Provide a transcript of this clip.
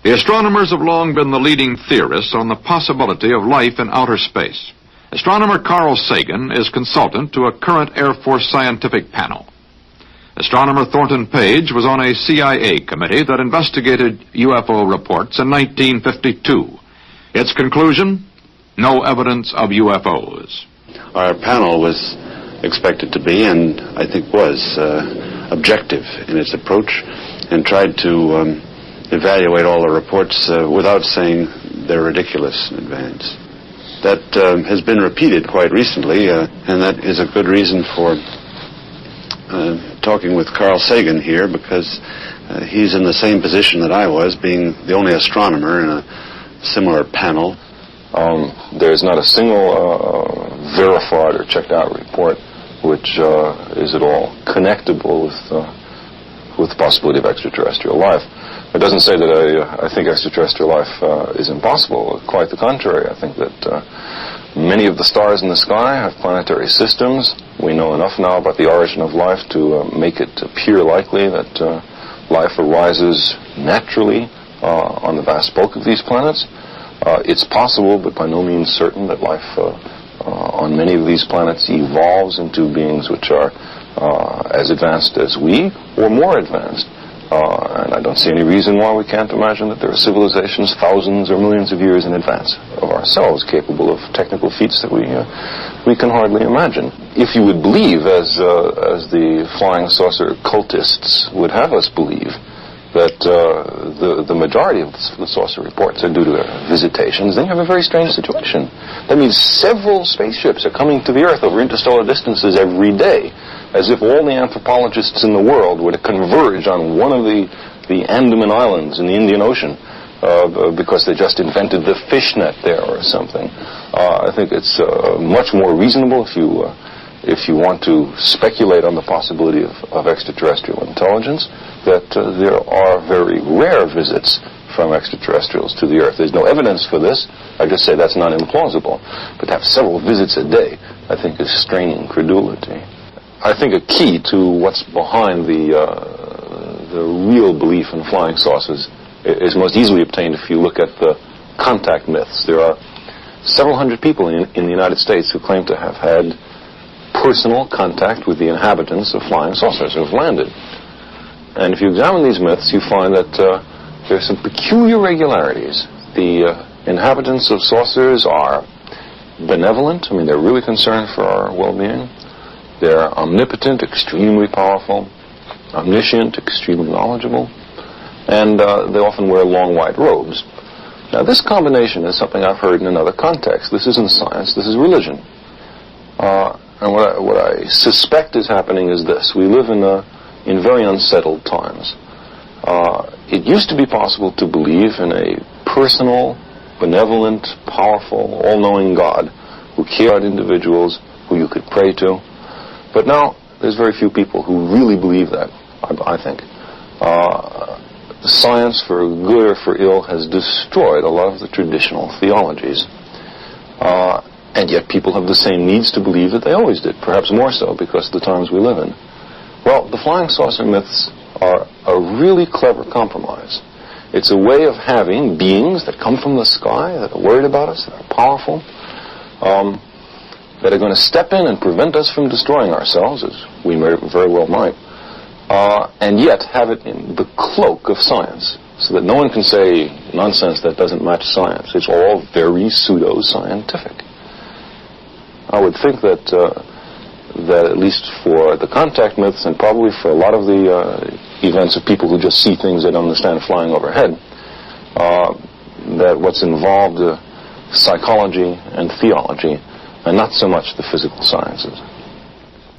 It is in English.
The astronomers have long been the leading theorists on the possibility of life in outer space. Astronomer Carl Sagan is consultant to a current Air Force scientific panel. Astronomer Thornton Page was on a CIA committee that investigated UFO reports in 1952. Its conclusion? No evidence of UFOs. Our panel was expected to be, and I think was, objective in its approach, and tried to evaluate all the reports without saying they're ridiculous in advance. That has been repeated quite recently, and that is a good reason for talking with Carl Sagan here, because he's in the same position that I was, being the only astronomer in a similar panel. There's not a single verified or checked out report which is at all connectable with the possibility of extraterrestrial life. It doesn't say that I think extraterrestrial life is impossible. Quite the contrary. I think that many of the stars in the sky have planetary systems. We know enough now about the origin of life to make it appear likely that life arises naturally on the vast bulk of these planets. It's possible, but by no means certain, that life on many of these planets evolves into beings which are as advanced as we, or more advanced. And I don't see any reason why we can't imagine that there are civilizations thousands or millions of years in advance of ourselves, capable of technical feats that we can hardly imagine. If you would believe, as the flying saucer cultists would have us believe, that the majority of the saucer reports are due to their visitations, then you have a very strange situation. That means several spaceships are coming to the Earth over interstellar distances every day, as if all the anthropologists in the world were to converge on one of the Andaman Islands in the Indian Ocean because they just invented the fishnet there or something. I think it's much more reasonable if you want to speculate on the possibility of extraterrestrial intelligence, that there are very rare visits from extraterrestrials to the Earth. There's no evidence for this. I just say that's not implausible. But to have several visits a day, I think, is straining credulity. I think a key to what's behind the real belief in flying saucers is most easily obtained if you look at the contact myths. There are several hundred people in the United States who claim to have had personal contact with the inhabitants of flying saucers who have landed. And if you examine these myths, you find that there are some peculiar regularities. The inhabitants of saucers are benevolent. I mean, they're really concerned for our well-being. They're omnipotent, extremely powerful, omniscient, extremely knowledgeable, and they often wear long white robes. Now, this combination is something I've heard in another context. This isn't science, this is religion. And what I suspect is happening is this. We live in very unsettled times. It used to be possible to believe in a personal, benevolent, powerful, all-knowing God who cared about individuals who you could pray to. But now, there's very few people who really believe that, I think. Science, for good or for ill, has destroyed a lot of the traditional theologies. And yet people have the same needs to believe that they always did, perhaps more so because of the times we live in. Well, the flying saucer myths are a really clever compromise. It's a way of having beings that come from the sky, that are worried about us, that are powerful, that are going to step in and prevent us from destroying ourselves, as we very well might, and yet have it in the cloak of science, so that no one can say nonsense that doesn't match science. It's all very pseudo-scientific. I would think that at least for the contact myths, and probably for a lot of the events of people who just see things they don't understand flying overhead, that what's involved psychology and theology, and not so much the physical sciences.